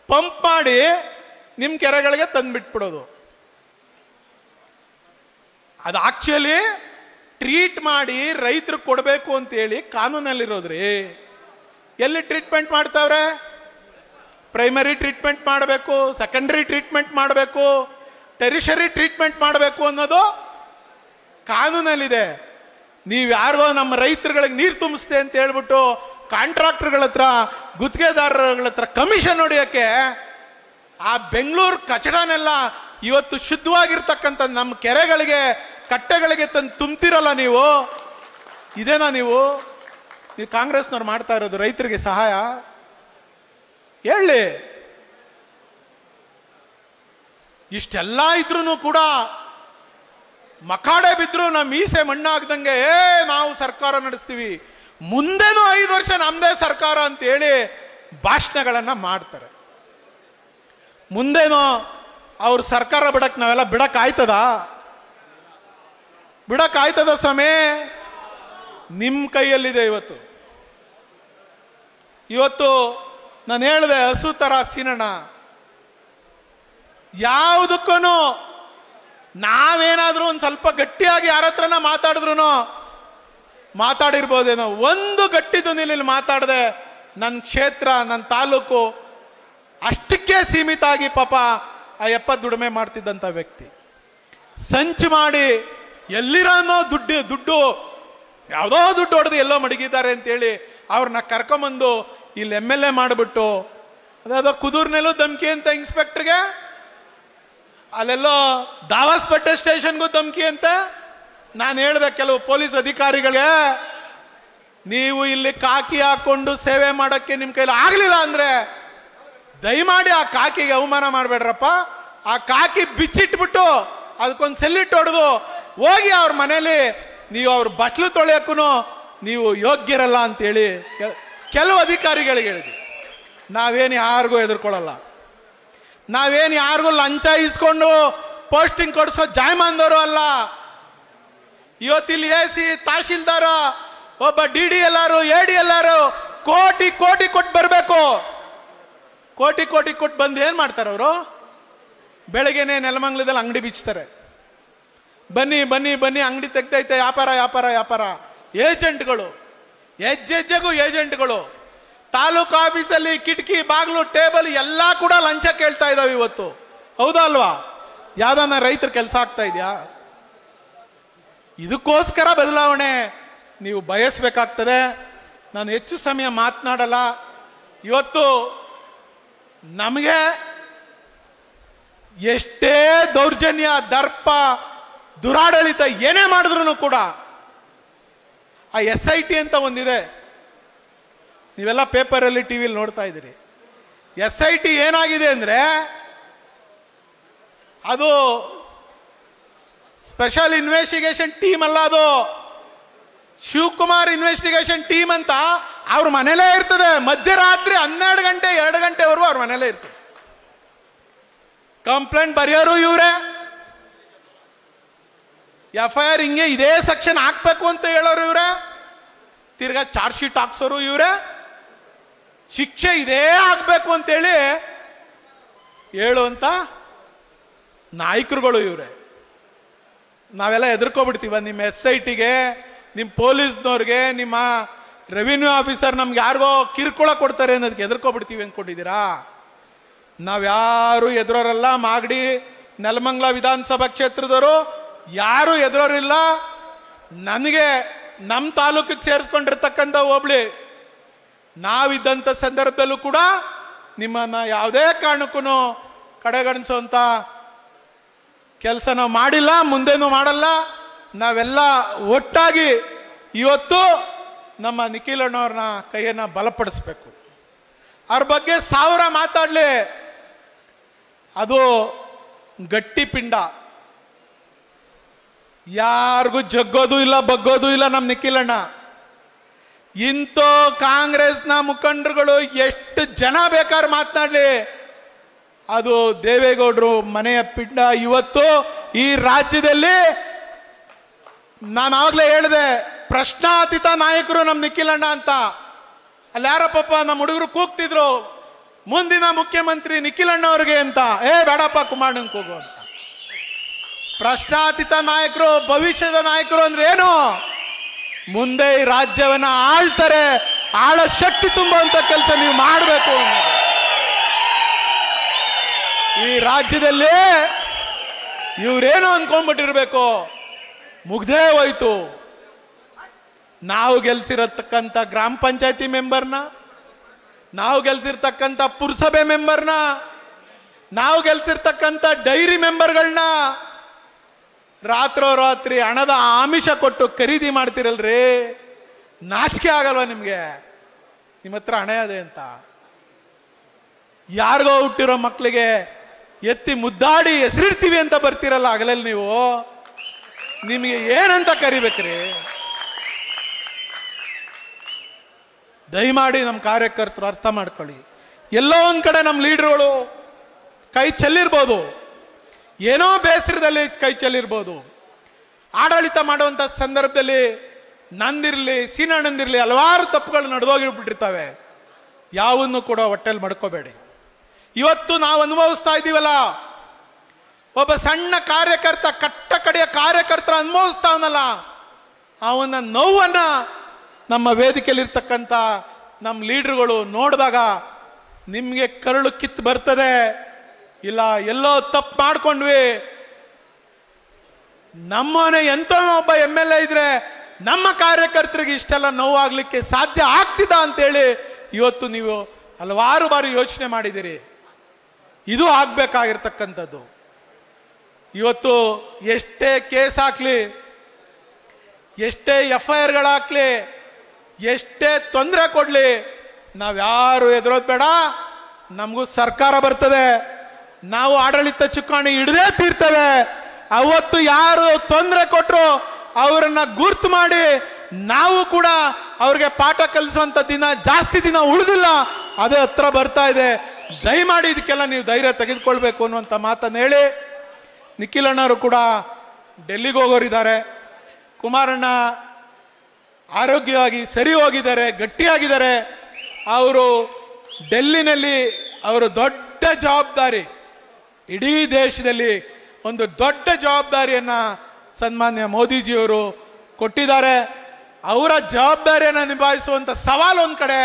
ಪಂಪ್ ಮಾಡಿ ನಿಮ್ ಕೆರೆಗಳಿಗೆ ತಂದ್ಬಿಟ್ಬಿಡೋದು. ಅದು ಆಕ್ಚುಲಿ ಟ್ರೀಟ್ ಮಾಡಿ ರೈತರಿಗೆ ಕೊಡಬೇಕು ಅಂತ ಹೇಳಿ ಕಾನೂನಲ್ಲಿರೋದ್ರಿ. ಎಲ್ಲಿ ಟ್ರೀಟ್ಮೆಂಟ್ ಮಾಡ್ತಾವ್ರೆ? ಪ್ರೈಮರಿ ಟ್ರೀಟ್ಮೆಂಟ್ ಮಾಡಬೇಕು, ಸೆಕೆಂಡರಿ ಟ್ರೀಟ್ಮೆಂಟ್ ಮಾಡಬೇಕು, ಟೆರಿಷರಿ ಟ್ರೀಟ್ಮೆಂಟ್ ಮಾಡಬೇಕು ಅನ್ನೋದು ಕಾನೂನಲ್ಲಿದೆ. ನೀವು ಯಾರಿಗೋ ನಮ್ಮ ರೈತರುಗಳಿಗೆ ನೀರು ತುಂಬಿಸ್ತೆ ಅಂತ ಹೇಳ್ಬಿಟ್ಟು ಕಾಂಟ್ರಾಕ್ಟರ್ಗಳ ಹತ್ರ, ಗುತ್ತಿಗೆದಾರಗಳ ಹತ್ರ ಕಮಿಷನ್ ಹೊಡೆಯಕ್ಕೆ ಆ ಬೆಂಗಳೂರು ಕಚಡನೆಲ್ಲ ಇವತ್ತು ಶುದ್ಧವಾಗಿರ್ತಕ್ಕಂಥ ನಮ್ಮ ಕೆರೆಗಳಿಗೆ, ಕಟ್ಟೆಗಳಿಗೆ ತಂದು ತುಂಬ್ತಿರಲ್ಲ ನೀವು. ಇದೇನಾ ನೀವು ಕಾಂಗ್ರೆಸ್ನವ್ರು ಮಾಡ್ತಾ ಇರೋದು ರೈತರಿಗೆ ಸಹಾಯ? ಹೇಳಿ. ಇಷ್ಟೆಲ್ಲ ಇದ್ರೂ ಕೂಡ ಮಕಾಡೆ ಬಿದ್ರು ನಮ್ಮ ಮೀಸೆ ಮಣ್ಣಾಗ್ದಂಗೆ ನಾವು ಸರ್ಕಾರ ನಡೆಸ್ತೀವಿ, ಮುಂದೆನೂ 5 ವರ್ಷ ನಮ್ದೇ ಸರ್ಕಾರ ಅಂತ ಹೇಳಿ ಭಾಷಣಗಳನ್ನ ಮಾಡ್ತಾರೆ. ಮುಂದೇನೋ ಅವ್ರ ಸರ್ಕಾರ ಬಿಡಕ್ ನಾವೆಲ್ಲ ಬಿಡಕ್ ಆಯ್ತದ? ಬಿಡಕ್ ಆಯ್ತದ ಸ್ವಾಮಿ? ನಿಮ್ ಕೈಯಲ್ಲಿದೆ ಇವತ್ತು. ಇವತ್ತು ನಾನು ಹೇಳಿದೆ ಹಸು ತರ ಸೀನಣ್ಣ. ಯಾವುದಕ್ಕೂ ನಾವೇನಾದ್ರೂ ಒಂದ್ ಸ್ವಲ್ಪ ಗಟ್ಟಿಯಾಗಿ ಯಾರ ಹತ್ರನ ಮಾತಾಡಿದ್ರು ಮಾತಾಡಿರ್ಬೋದೇನೋ, ಒಂದು ಗಟ್ಟಿ ಧ್ವನಿಯಲ್ಲಿ ಮಾತಾಡದೆ ನನ್ನ ಕ್ಷೇತ್ರ, ನನ್ನ ತಾಲೂಕು ಅಷ್ಟಕ್ಕೆ ಸೀಮಿತ ಆಗಿ ಪಾಪ ಆ 70 ದುಡಿಮೆ ಮಾಡ್ತಿದ್ದಂತ ವ್ಯಕ್ತಿ ಸಂಚು ಮಾಡಿ ಎಲ್ಲಿರೋನೋ ದುಡ್ಡು ಯಾವುದೋ ದುಡ್ಡು ಹೊಡೆದು ಎಲ್ಲೋ ಮಡಗಿದ್ದಾರೆ ಅಂತೇಳಿ ಅವ್ರನ್ನ ಕರ್ಕೊಂಬಂದು ಇಲ್ಲಿ MLA ಮಾಡಿಬಿಟ್ಟು, ಅದಾದ ಕುದೂರ್ನೆಲ್ಲೂ ಧಮ್ಕಿ ಅಂತ ಇನ್ಸ್ಪೆಕ್ಟರ್ಗೆ, ಅಲ್ಲೆಲ್ಲೋ ದಾವಾಸ್ಪೇಟೆ ಸ್ಟೇಷನ್ಗೂ ಧಮ್ಕಿ ಅಂತ. ನಾನು ಹೇಳಿದೆ ಕೆಲವು ಪೊಲೀಸ್ ಅಧಿಕಾರಿಗಳಿಗೆ, ನೀವು ಇಲ್ಲಿ ಕಾಕಿ ಹಾಕೊಂಡು ಸೇವೆ ಮಾಡಕ್ಕೆ ನಿಮ್ ಕೈಲಿ ಆಗ್ಲಿಲ್ಲ ಅಂದ್ರೆ ದಯಮಾಡಿ ಆ ಕಾಕಿಗೆ ಅವಮಾನ ಮಾಡ್ಬೇಡ್ರಪ್ಪ. ಆ ಕಾಕಿ ಬಿಚ್ಚಿಟ್ಬಿಟ್ಟು ಅದಕ್ಕೊಂದು ಸೆಲ್ಲಿಟ್ ಹೊಡೆದು ಹೋಗಿ ಅವ್ರ ಮನೇಲಿ ನೀವು ಅವ್ರ ಬಟ್ಲು ತೊಳೆಯಕ್ಕೂ ನೀವು ಯೋಗ್ಯರಲ್ಲ ಅಂತೇಳಿ ಕೆಲವು ಅಧಿಕಾರಿಗಳಿಗೆ ಹೇಳಿದ್ವಿ. ನಾವೇನು ಯಾರಿಗೂ ಎದುರ್ಕೊಳ್ಳಲ್ಲ, ನಾವೇನು ಯಾರಿಗೂ ಲಂಚ ಇಸ್ಕೊಂಡು ಪೋಸ್ಟಿಂಗ್ ಕೊಡಿಸೋ ಜಾಯಮಾನ್ದವರು ಅಲ್ಲ. ಇವತ್ತಿಲ್ಲಿ AC ತಹಶೀಲ್ದಾರ, ಒಬ್ಬ DDLR, ADLR ಕೋಟಿ ಕೊಟ್ಟು ಬರಬೇಕು. ಕೋಟಿ ಕೊಟ್ಟು ಬಂದು ಏನ್ ಮಾಡ್ತಾರೆ ಅವರು? ಬೆಳಗ್ಗೆನೆ ನೆಲಮಂಗಲದಲ್ಲಿ ಅಂಗಡಿ ಬಿಚ್ತಾರೆ. ಬನ್ನಿ ಅಂಗಡಿ ತೆಗ್ದೈತೆ, ವ್ಯಾಪಾರ. ಏಜೆಂಟ್ಗಳು, ಹೆಜ್ಜೆಜ್ಜೆಗೂ ಏಜೆಂಟ್ಗಳು. ತಾಲೂಕು ಆಫೀಸಲ್ಲಿ ಕಿಟಕಿ, ಬಾಗ್ಲು, ಟೇಬಲ್ ಎಲ್ಲ ಕೂಡ ಲಂಚ ಕೇಳ್ತಾ ಇದಾವೆ ಇವತ್ತು. ಹೌದಾ ಅಲ್ವಾ? ಯಾವ್ದಾನ ರೈತರ ಕೆಲಸ ಆಗ್ತಾ ಇದೆಯಾ? ಇದಕ್ಕೋಸ್ಕರ ಬದಲಾವಣೆ ನೀವು ಬಯಸ್ಬೇಕಾಗ್ತದೆ. ನಾನು ಹೆಚ್ಚು ಸಮಯ ಮಾತನಾಡಲ್ಲ. ಇವತ್ತು ನಮಗೆ ಎಷ್ಟೇ ದೌರ್ಜನ್ಯ, ದರ್ಪ, ದುರಾಡಳಿತ ಏನೇ ಮಾಡಿದ್ರು ಕೂಡ ಆ SIT ಅಂತ ಒಂದಿದೆ, ನೀವೆಲ್ಲ ಪೇಪರಲ್ಲಿ ಟಿವಿಲಿ ನೋಡ್ತಾ ಇದ್ದೀರಿ. SIT ಏನಾಗಿದೆ ಅಂದ್ರೆ ಅದು ಸ್ಪೆಷಲ್ ಇನ್ವೆಸ್ಟಿಗೇಷನ್ ಟೀಮ್ ಅಲ್ಲ, ಅದು ಶಿವಕುಮಾರ್ ಇನ್ವೆಸ್ಟಿಗೇಷನ್ ಟೀಮ್ ಅಂತ ಅವ್ರ ಮನೇಲೇ ಇರ್ತದೆ. ಮಧ್ಯರಾತ್ರಿ 12 ಗಂಟೆ 2 ಗಂಟೆವರೆಗೂ ಅವ್ರ ಮನೇಲೇ ಇರ್ತದೆ. ಕಂಪ್ಲೇಂಟ್ ಬರೆಯೋರು ಇವರೇ, FIR ಹಿಂಗೆ ಇದೇ ಸೆಕ್ಷನ್ ಹಾಕ್ಬೇಕು ಅಂತ ಹೇಳೋರು ಇವರೇ, ತಿರ್ಗಾ ಚಾರ್ಜ್ ಶೀಟ್ ಹಾಕ್ಸೋರು ಇವರೇ, ಶಿಕ್ಷೆ ಇದೇ ಆಗ್ಬೇಕು ಅಂತೇಳಿ ಹೇಳುವಂತ ನಾಯಕರುಗಳು ಇವರೇ. ನಾವೆಲ್ಲ ಹೆದರ್ಕೊಬಿಡ್ತೀವ ನಿಮ್ಮ SITಗೆ, ನಿಮ್ಮ ಪೊಲೀಸ್ನವ್ರಿಗೆ, ನಿಮ್ಮ ರೆವಿನ್ಯೂ ಆಫೀಸರ್ ನಮ್ಗೆ ಯಾರಿಗೋ ಕಿರುಕುಳ ಕೊಡ್ತಾರೆ ಅನ್ನೋದಕ್ಕೆ ಹೆದರ್ಕೊಬಿಡ್ತೀವಿ ಅಂದ್ಕೊಂಡಿದ್ದೀರಾ? ನಾವ್ಯಾರು ಎದುರೋರಲ್ಲ. ಮಾಗಡಿ ನೆಲಮಂಗಲ ವಿಧಾನಸಭಾ ಕ್ಷೇತ್ರದವರು ಯಾರು ಎದುರೋರಿಲ್ಲ. ನನಗೆ ನಮ್ಮ ತಾಲೂಕಿಗೆ ಸೇರಿಸ್ಕೊಂಡಿರ್ತಕ್ಕಂಥ ಹೋಬಳಿ ನಾವಿದ್ದಂಥ ಸಂದರ್ಭದಲ್ಲೂ ಕೂಡ ನಿಮ್ಮನ್ನ ಯಾವುದೇ ಕಾರಣಕ್ಕೂ ಕಡೆಗಣಿಸುವಂತ ಕೆಲಸ ನಾವು ಮಾಡಿಲ್ಲ, ಮುಂದೇನೂ ಮಾಡಲ್ಲ. ನಾವೆಲ್ಲ ಒಟ್ಟಾಗಿ ಇವತ್ತು ನಮ್ಮ ನಿಖಿಲ್ ಅಣ್ಣವ್ರನ್ನ ಕೈಯನ್ನ ಬಲಪಡಿಸ್ಬೇಕು. ಅವ್ರ ಬಗ್ಗೆ 1000 ಮಾತಾಡ್ಲಿ, ಅದು ಗಟ್ಟಿ ಪಿಂಡ, ಯಾರಿಗೂ ಜಗ್ಗೋದು ಇಲ್ಲ, ಬಗ್ಗೋದು ಇಲ್ಲ. ನಮ್ಮ ನಿಖಿಲ್ ಅಣ್ಣ ಇಂಥ ಕಾಂಗ್ರೆಸ್ನ ಮುಖಂಡರುಗಳು ಎಷ್ಟು ಜನ ಬೇಕಾದ್ರೆ ಮಾತನಾಡ್ಲಿ, ಅದು ದೇವೇಗೌಡರು ಮನೆಯ ಪಿಂಡ. ಇವತ್ತು ಈ ರಾಜ್ಯದಲ್ಲಿ ನಾನು ಆಗ್ಲೇ ಹೇಳಿದೆ, ಪ್ರಶ್ನಾತೀತ ನಾಯಕರು ನಮ್ಮ ನಿಖಿಲ್ ಅಣ್ಣ ಅಂತ. ಅಲ್ಲಿ ಯಾರಪ್ಪ ನಮ್ಮ ಹುಡುಗರು ಕೂಗ್ತಿದ್ರು, ಮುಂದಿನ ಮುಖ್ಯಮಂತ್ರಿ ನಿಖಿಲ್ ಅಣ್ಣ ಅವ್ರಿಗೆ ಅಂತ. ಬೇಡಪ್ಪ ಕುಮಾರಣ್ಣಂಗೆ ಕೂಗು ಅಂತ. ಪ್ರಶ್ನಾತೀತ ನಾಯಕರು, ಭವಿಷ್ಯದ ನಾಯಕರು ಅಂದ್ರೆ ಏನು? ಮುಂದೆ ಈ ರಾಜ್ಯವನ್ನ ಆಳ್ತಾರೆ, ಆಳ ಶಕ್ತಿ ತುಂಬುವಂತ ಕೆಲಸ ನೀವು ಮಾಡಬೇಕು. ಈ ರಾಜ್ಯದಲ್ಲಿ ಇವ್ರೇನು ಅನ್ಕೊಂಡ್ಬಿಟ್ಟಿರ್ಬೇಕು, ಮುಗ್ದೇ ಹೋಯ್ತು. ನಾವು ಗೆಲ್ಸಿರತಕ್ಕಂಥ ಗ್ರಾಮ ಪಂಚಾಯತಿ ಮೆಂಬರ್ನ, ನಾವು ಗೆಲ್ಸಿರ್ತಕ್ಕಂಥ ಪುರಸಭೆ ಮೆಂಬರ್ನ, ನಾವು ಗೆಲ್ಸಿರ್ತಕ್ಕಂಥ ಡೈರಿ ಮೆಂಬರ್ಗಳನ್ನ ರಾತ್ರೋರಾತ್ರಿ ಹಣದ ಆಮಿಷ ಕೊಟ್ಟು ಖರೀದಿ ಮಾಡ್ತಿರಲ್ರಿ. ನಾಚಿಕೆ ಆಗಲ್ವಾ ನಿಮ್ಗೆ? ನಿಮ್ಮ ಹತ್ರ ಹಣ ಇದೆ ಅಂತ ಯಾರಿಗೋ ಹುಟ್ಟಿರೋ ಮಕ್ಕಳಿಗೆ ಎತ್ತಿ ಮುದ್ದಾಡಿ ಹೆಸರಿಡ್ತೀವಿ ಅಂತ ಬರ್ತೀರಲ್ಲ ಆಗಲಲ್ಲಿ ನೀವು, ನಿಮಗೆ ಏನಂತ ಕರಿಬೇಕ್ರಿ? ದಯಮಾಡಿ ನಮ್ಮ ಕಾರ್ಯಕರ್ತರು ಅರ್ಥ ಮಾಡ್ಕೊಳ್ಳಿ. ಎಲ್ಲೋ ಒಂದ್ ಕಡೆ ನಮ್ಮ ಲೀಡರ್ಗಳು ಕೈ ಚೆಲ್ಲಿರ್ಬೋದು, ಏನೋ ಬೇಸರದಲ್ಲಿ ಕೈ ಚೆಲ್ಲಿರ್ಬೋದು. ಆಡಳಿತ ಮಾಡುವಂತ ಸಂದರ್ಭದಲ್ಲಿ ನಂದಿರ್ಲಿ, ಸೀನಣ್ಣಂದಿರ್ಲಿ ಹಲವಾರು ತಪ್ಪುಗಳು ನಡೆದೋಗಿಬಿಟ್ಟಿರ್ತಾವೆ. ಯಾವನ್ನು ಕೂಡ ಹೊಟ್ಟೆಲ್ ಮಾಡ್ಕೋಬೇಡಿ. ಇವತ್ತು ನಾವು ಅನುಭವಿಸ್ತಾ ಇದ್ದೀವಲ್ಲ, ಒಬ್ಬ ಸಣ್ಣ ಕಾರ್ಯಕರ್ತ, ಕಟ್ಟ ಕಡೆಯ ಕಾರ್ಯಕರ್ತರ ಅನುಭವಿಸ್ತಾವನಲ್ಲ, ಅವನ ನೋವನ್ನ ನಮ್ಮ ವೇದಿಕೆಯಲ್ಲಿರ್ತಕ್ಕಂಥ ನಮ್ಮ ಲೀಡರ್ಗಳು ನೋಡಿದಾಗ ನಿಮ್ಗೆ ಕರುಳು ಕಿತ್ತು ಬರ್ತದೆ. ಇಲ್ಲ ಎಲ್ಲೋ ತಪ್ಪು ಮಾಡ್ಕೊಂಡ್ವಿ, ನಮ್ಮನೆ ಎಂತ ಒಬ್ಬ MLA ಇದ್ರೆ ನಮ್ಮ ಕಾರ್ಯಕರ್ತರಿಗೆ ಇಷ್ಟೆಲ್ಲ ನೋವಾಗ್ಲಿಕ್ಕೆ ಸಾಧ್ಯ ಆಗ್ತಿದ ಅಂತೇಳಿ ಇವತ್ತು ನೀವು ಹಲವಾರು ಬಾರಿ ಯೋಚನೆ ಮಾಡಿದಿರಿ. ಇದು ಆಗ್ಬೇಕಾಗಿರ್ತಕ್ಕಂಥದ್ದು. ಇವತ್ತು ಎಷ್ಟೇ ಕೇಸ್ ಹಾಕ್ಲಿ, ಎಷ್ಟೇ FIRಗಳಾಕ್ಲಿ, ಎಷ್ಟೇ ತೊಂದರೆ ಕೊಡ್ಲಿ, ನಾವ್ಯಾರು ಎದುರೋದ್ ಬೇಡ. ನಮಗೂ ಸರ್ಕಾರ ಬರ್ತದೆ, ನಾವು ಆಡಳಿತ ಚುಕ್ಕಾಣಿ ಹಿಡದೇ ತೀರ್ತೇವೆ. ಅವತ್ತು ಯಾರು ತೊಂದರೆ ಕೊಟ್ಟರು ಅವರನ್ನ ಗುರ್ತು ಮಾಡಿ ನಾವು ಕೂಡ ಅವ್ರಿಗೆ ಪಾಠ ಕಲಿಸುವಂತ ದಿನ ಜಾಸ್ತಿ ದಿನ ಉಳಿದಿಲ್ಲ, ಅದೇ ಹತ್ರ ಬರ್ತಾ ಇದೆ. ದಯಮಾಡಿ ಇದಕ್ಕೆಲ್ಲ ನೀವು ಧೈರ್ಯ ತೆಗೆದುಕೊಳ್ಬೇಕು ಅನ್ನುವಂಥ ಮಾತನ್ನು ಹೇಳಿ, ನಿಖಿಲ್ ಅಣ್ಣವರು ಕೂಡ ಡೆಲ್ಲಿಗೆ ಹೋಗೋರಿದ್ದಾರೆ. ಕುಮಾರಣ್ಣ ಆರೋಗ್ಯವಾಗಿ ಸರಿ ಹೋಗಿದ್ದಾರೆ, ಗಟ್ಟಿಯಾಗಿದ್ದಾರೆ. ಅವರು ಡೆಲ್ಲಿನಲ್ಲಿ ಅವರು ದೊಡ್ಡ ಜವಾಬ್ದಾರಿ, ಇಡೀ ದೇಶದಲ್ಲಿ ಒಂದು ದೊಡ್ಡ ಜವಾಬ್ದಾರಿಯನ್ನ ಸನ್ಮಾನ್ಯ ಮೋದಿಜಿಯವರು ಕೊಟ್ಟಿದ್ದಾರೆ. ಅವರ ಜವಾಬ್ದಾರಿಯನ್ನ ನಿಭಾಯಿಸುವಂತ ಸವಾಲು ಒಂದ್ ಕಡೆ,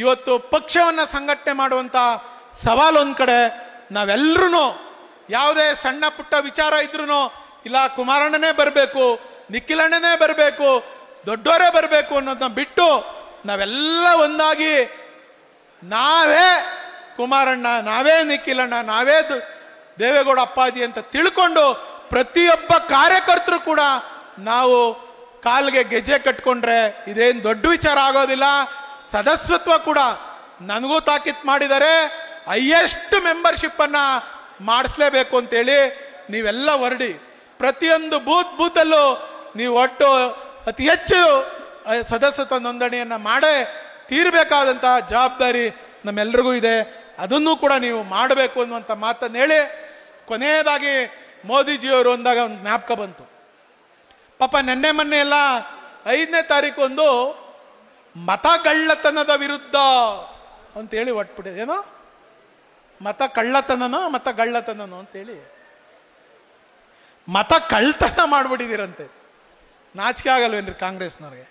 ಇವತ್ತು ಪಕ್ಷವನ್ನ ಸಂಘಟನೆ ಮಾಡುವಂತ ಸವಾಲು ಒಂದ್ ಕಡೆ. ನಾವೆಲ್ಲರೂ ಯಾವುದೇ ಸಣ್ಣ ಪುಟ್ಟ ವಿಚಾರ ಇದ್ರೂ ಇಲ್ಲ ಕುಮಾರಣ್ಣನೇ ಬರಬೇಕು, ನಿಖಿಲ್ ಅಣ್ಣನೇ ಬರಬೇಕು, ದೊಡ್ಡವರೇ ಬರಬೇಕು ಅನ್ನೋದನ್ನ ಬಿಟ್ಟು ನಾವೆಲ್ಲ ಒಂದಾಗಿ ನಾವೇ ಕುಮಾರಣ್ಣ, ನಾವೇ ನಿಖಿಲ್ ಅಣ್ಣ, ನಾವೇ ದೇವೇಗೌಡ ಅಪ್ಪಾಜಿ ಅಂತ ತಿಳ್ಕೊಂಡು ಪ್ರತಿಯೊಬ್ಬ ಕಾರ್ಯಕರ್ತರು ಕೂಡ ನಾವು ಕಾಲ್ಗೆ ಗೆಜ್ಜೆ ಕಟ್ಕೊಂಡ್ರೆ ಇದೇನು ದೊಡ್ಡ ವಿಚಾರ ಆಗೋದಿಲ್ಲ. ಸದಸ್ಯತ್ವ ಕೂಡ ನನಗೂ ತಾಕೀತ್ ಮಾಡಿದ್ದಾರೆ. ಹೈಯೆಸ್ಟ್ ಮೆಂಬರ್ಶಿಪ್ ಅನ್ನ ಮಾಡಿಸ್ಲೇಬೇಕು ಅಂತೇಳಿ ನೀವೆಲ್ಲ ಹೊರಡಿ ಪ್ರತಿಯೊಂದು ಬೂತಲ್ಲೂ ನೀವು ಒಟ್ಟು ಅತಿ ಹೆಚ್ಚು ಸದಸ್ಯತ್ವ ನೋಂದಣಿಯನ್ನ ಮಾಡೇ ತೀರಬೇಕಾದಂತಹ ಜವಾಬ್ದಾರಿ ನಮ್ಮೆಲ್ಲರಿಗೂ ಇದೆ. ಅದನ್ನು ಕೂಡ ನೀವು ಮಾಡಬೇಕು ಅನ್ನುವಂಥ ಮಾತನ್ನು ಹೇಳಿ ಕೊನೆಯದಾಗಿ ಮೋದಿಜಿಯವರು ಅಂದಾಗ ಒಂದು ಜ್ಞಾಪಕ ಬಂತು. ಪಾಪ ನೆನ್ನೆ ಮೊನ್ನೆ ಎಲ್ಲ 5ನೇ ತಾರೀಕು ಒಂದು ಮತಗಳ್ಳತನದ ವಿರುದ್ಧ ಅಂತೇಳಿ ಒಟ್ಬಿಟ್ಟಿದೆ. ಏನೋ ಮತ ಗಳ್ಳತನನೋ ಅಂತೇಳಿ ಮತ ಕಳ್ತನ ಮಾಡ್ಬಿಟ್ಟಿದ್ದೀರಂತೆ. ನಾಚಿಕೆ ಆಗಲ್ವೇನ್ರಿ ಕಾಂಗ್ರೆಸ್ನವ್ರಿಗೆ?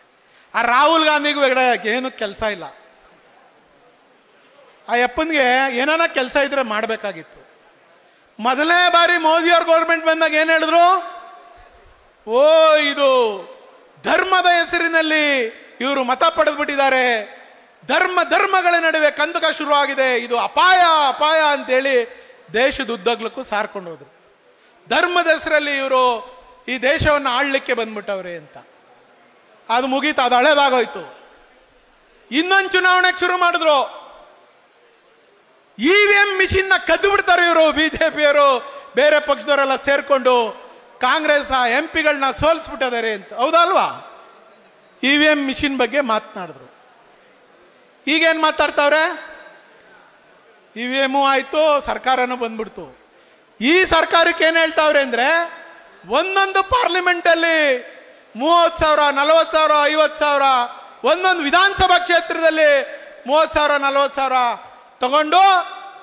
ಆ ರಾಹುಲ್ ಗಾಂಧಿಗೂ ಏನು ಕೆಲಸ ಇಲ್ಲ. ಆ ಯಪ್ಪನ್ಗೆ ಏನಾನ ಕೆಲಸ ಇದ್ರೆ ಮಾಡಬೇಕಾಗಿತ್ತು. ಮೊದಲನೇ ಬಾರಿ ಮೋದಿಯವ್ರ ಗೌರ್ಮೆಂಟ್ ಬಂದಾಗ ಏನ್ ಹೇಳಿದ್ರು? ಇದು ಧರ್ಮದ ಹೆಸರಿನಲ್ಲಿ ಇವರು ಮತ ಪಡೆದ್ಬಿಟ್ಟಿದ್ದಾರೆ, ಧರ್ಮಗಳ ನಡುವೆ ಕಂದಕ ಶುರುವಾಗಿದೆ, ಇದು ಅಪಾಯ ಅಂತೇಳಿ ದೇಶದ ಉದ್ದಗ್ಲಕ್ಕೂ ಸಾರ್ಕೊಂಡು ಹೋದ್ರು. ಧರ್ಮದ ಹೆಸರಲ್ಲಿ ಇವರು ಈ ದೇಶವನ್ನು ಆಳ್ಲಿಕ್ಕೆ ಬಂದ್ಬಿಟ್ಟವ್ರೆ ಅಂತ. ಅದು ಮುಗೀತು, ಅದು ಹಳೇದಾಗೋಯ್ತು. ಇನ್ನೊಂದು ಚುನಾವಣೆಗೆ ಶುರು ಮಾಡಿದ್ರು. EVM ಮಿಷಿನ್ ಕದ್ದು ಬಿಡ್ತಾರೆ ಇವರು, ಬಿಜೆಪಿಯವರು ಬೇರೆ ಪಕ್ಷದವರೆಲ್ಲ ಸೇರ್ಕೊಂಡು ಕಾಂಗ್ರೆಸ್ MP ಗಳನ್ನ ಸೋಲಿಸ್ಬಿಟ್ಟಿದ್ದಾರೆ ಅಂತ. ಹೌದಲ್ವಾ? EVM ಮಿಷಿನ್ ಬಗ್ಗೆ ಮಾತನಾಡಿದ್ರು. ಈಗೇನ್ ಮಾತಾಡ್ತಾವ್ರೆ? EVM ಆಯ್ತು, ಸರ್ಕಾರನೂ ಬಂದ್ಬಿಡ್ತು. ಈ ಸರ್ಕಾರಕ್ಕೆ ಏನ್ ಹೇಳ್ತಾವ್ರೆ ಅಂದ್ರೆ, ಒಂದೊಂದು ಪಾರ್ಲಿಮೆಂಟ್ ಅಲ್ಲಿ 30,000, 40,000, 50,000, ಒಂದೊಂದು ವಿಧಾನಸಭಾ ಕ್ಷೇತ್ರದಲ್ಲಿ 30,000, 40,000 ತಗೊಂಡು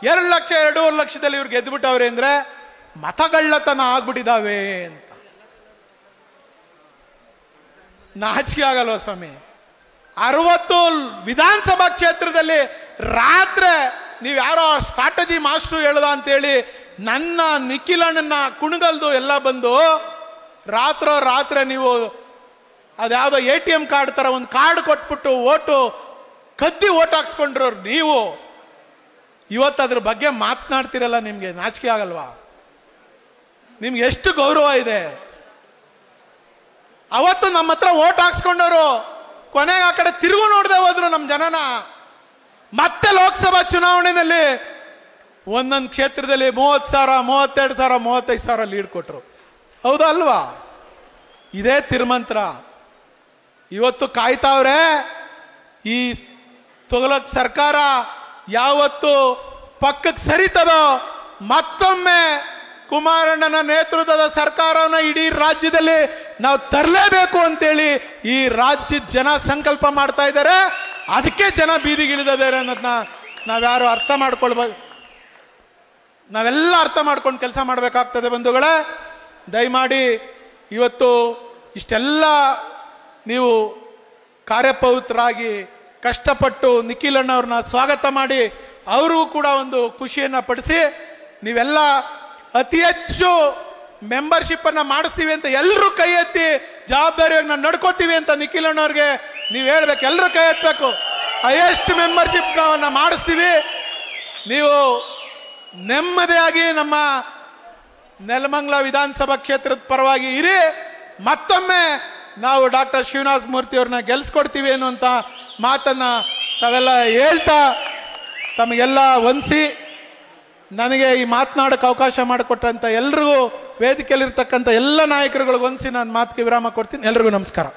2 ಲಕ್ಷ 2.5 ಲಕ್ಷದಲ್ಲಿ ಇವ್ರು ಗೆದ್ದುಬಿಟ್ಟವ್ರೆ ಅಂದ್ರೆ ಮತಗಳ್ಳತನ ಆಗ್ಬಿಟ್ಟಿದಾವೆ ಅಂತ. ನಾಚಿಕೆ ಆಗಲ್ವ ಸ್ವಾಮಿ? 60 ವಿಧಾನಸಭಾ ಕ್ಷೇತ್ರದಲ್ಲಿ ರಾತ್ರಿ ನೀವು ಯಾರೋ ಸ್ಟ್ರಾಟಜಿ ಮಾಸ್ಟರ್ ಹೇಳ್ದ ಅಂತೇಳಿ ನನ್ನ ನಿಖಿಲಣ್ಣನ ಕುಣಗಲ್ದು ಎಲ್ಲ ಬಂದು ರಾತ್ರಿ ನೀವು ಅದ್ಯಾವುದೋ ATM ಕಾರ್ಡ್ ತರ ಒಂದು ಕಾರ್ಡ್ ಕೊಟ್ಬಿಟ್ಟು ಕದ್ದಿ ಓಟ್ ಹಾಕ್ಸ್ಕೊಂಡ್ರು ನೀವು. ಇವತ್ತು ಅದ್ರ ಬಗ್ಗೆ ಮಾತನಾಡ್ತಿರಲ್ಲ, ನಿಮ್ಗೆ ನಾಚಿಕೆ ಆಗಲ್ವಾ? ನಿಮ್ಗೆ ಎಷ್ಟು ಗೌರವ ಇದೆ? ಅವತ್ತು ನಮ್ಮ ಹತ್ರ ಓಟ್ ಹಾಕ್ಸ್ಕೊಂಡವರು ಕೊನೆಗೆ ಆ ಕಡೆ ತಿರುಗು ನೋಡದೆ ಹೋದ್ರು ನಮ್ಮ ಜನನ. ಮತ್ತೆ ಲೋಕಸಭಾ ಚುನಾವಣೆಯಲ್ಲಿ ಒಂದೊಂದು ಕ್ಷೇತ್ರದಲ್ಲಿ 30,000, 32,000, 35,000 ಲೀಡ್ ಕೊಟ್ರು. ಹೌದಾ ಅಲ್ವಾ? ಇದೇ ತಿರುಮಂತ್ರ. ಇವತ್ತು ಕಾಯ್ತಾವ್ರೆ ಈ ತೊಗಲಕ್ ಸರ್ಕಾರ ಯಾವತ್ತು ಪಕ್ಕಕ್ಕೆ ಸರಿತದೋ ಮತ್ತೊಮ್ಮೆ ಕುಮಾರಣ್ಣನ ನೇತೃತ್ವದ ಸರ್ಕಾರವನ್ನ ಇಡೀ ರಾಜ್ಯದಲ್ಲಿ ನಾವು ತರಲೇಬೇಕು ಅಂತೇಳಿ ಈ ರಾಜ್ಯದ ಜನ ಸಂಕಲ್ಪ ಮಾಡ್ತಾ ಇದ್ದಾರೆ. ಅದಕ್ಕೆ ಜನ ಬೀದಿಗಿಳಿದಿದ್ದಾರೆ ಅನ್ನೋದನ್ನ ನಾವ್ಯಾರು ಅರ್ಥ ಮಾಡ್ಕೊಳ್ಬೇಕು. ನಾವೆಲ್ಲ ಅರ್ಥ ಮಾಡ್ಕೊಂಡು ಕೆಲಸ ಮಾಡಬೇಕಾಗ್ತದೆ ಬಂಧುಗಳೇ. ದಯಮಾಡಿ ಇವತ್ತು ಇಷ್ಟೆಲ್ಲ ನೀವು ಕಾರ್ಯಪ್ರವೃತ್ತರಾಗಿ ಕಷ್ಟಪಟ್ಟು ನಿಖಿಲಣ್ಣವ್ರನ್ನ ಸ್ವಾಗತ ಮಾಡಿ ಅವ್ರಿಗೂ ಕೂಡ ಒಂದು ಖುಷಿಯನ್ನ ಪಡಿಸಿ ನೀವೆಲ್ಲ ಅತಿ ಹೆಚ್ಚು ಮೆಂಬರ್ಶಿಪ್ ಅನ್ನ ಮಾಡಿಸ್ತೀವಿ ಅಂತ ಎಲ್ಲರೂ ಕೈ ಎತ್ತಿ ಜವಾಬ್ದಾರಿಯಾಗಿ ನಾವು ನಡ್ಕೋತೀವಿ ಅಂತ ನಿಖಿಲಣ್ಣವ್ರಿಗೆ ನೀವು ಹೇಳ್ಬೇಕು. ಎಲ್ಲರೂ ಕೈ ಎತ್ತಬೇಕು. ಹೈಯೆಸ್ಟ್ ಮೆಂಬರ್ಶಿಪ್ ನಾವನ್ನ ಮಾಡಿಸ್ತೀವಿ. ನೀವು ನೆಮ್ಮದಿಯಾಗಿ ನಮ್ಮ ನೆಲಮಂಗಲ ವಿಧಾನಸಭಾ ಕ್ಷೇತ್ರದ ಪರವಾಗಿ ಇರಿ. ಮತ್ತೊಮ್ಮೆ ನಾವು ಡಾಕ್ಟರ್ ಶ್ರೀನಿವಾಸ ಮೂರ್ತಿ ಅವ್ರನ್ನ ಗೆಲ್ಸ್ಕೊಡ್ತೀವಿ ಅನ್ನುವಂತ ಮಾತನ್ನ ತಾವೆಲ್ಲ ಹೇಳ್ತಾ ತಮಗೆಲ್ಲ ವಂದಿಸಿ ನನಗೆ ಈ ಮಾತನಾಡಕ್ಕೆ ಅವಕಾಶ ಮಾಡಿಕೊಟ್ಟಂತ ಎಲ್ರಿಗೂ ವೇದಿಕೆಯಲ್ಲಿರ್ತಕ್ಕಂಥ ಎಲ್ಲ ನಾಯಕರುಗಳು ವಂದಿಸಿ ನಾನು ಮಾತಿಗೆ ವಿರಾಮ ಕೊಡ್ತೀನಿ. ಎಲ್ರಿಗೂ ನಮಸ್ಕಾರ.